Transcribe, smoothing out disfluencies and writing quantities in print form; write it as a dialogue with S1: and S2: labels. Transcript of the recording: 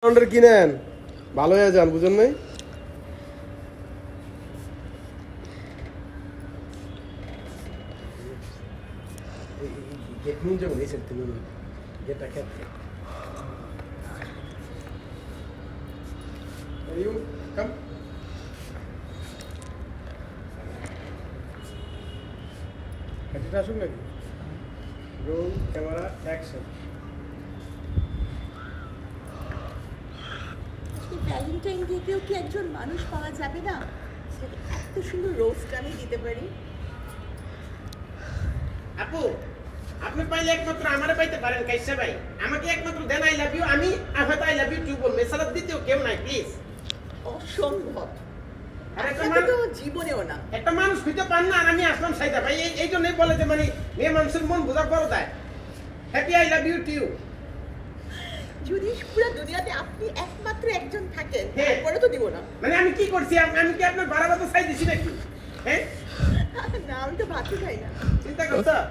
S1: Order কিনেন ভালো হয়ে যান বুঝুন নাই দেখুন যেমন এই সেট যেটা খেতে You come. এটা আসুন নাকি রোল ক্যামেরা অ্যাকশন
S2: ভ্যালেন্টাইন ডেতেও কি একজন মানুষ পাওয়া যাবে না যাকে এত সুন্দর রোস্ট আমি দিতে পারি?
S3: আপু আপনি পাইলে একমাত্র আমারে পাইতে পারেন কাইসা ভাই আমাকে একমাত্র দেন আই লাভ ইউ আমি হয়তো আই লাভ ইউ টু বলবো এছাড়া দ্বিতীয় কেউ নাই প্লিজ
S2: অসম্ভব।
S3: আরে একটা
S2: আপনাকে তো জীবনেও না।
S3: একটা মানুষ খুঁজতে পান না আর আমি আসলাম সাইদা ভাই এই জন্যই বলে যে মানে মেয়ে মানুষের মন বোঝার পরও দেয় happy I love you to you
S2: যদি পুরো দুনিয়াতে আপনি একমাত্র একজন থাকেন
S3: হ্যাঁ।
S2: তারপরে তো দিব না।
S3: মানে আমি কি করছি আমি কি আপনার বাড়াবাতো চাই দিছি নাকি হ্যাঁ
S2: না আমি তো ভাতই খাই না।
S3: চিন্তা করছো
S4: দাঁড়া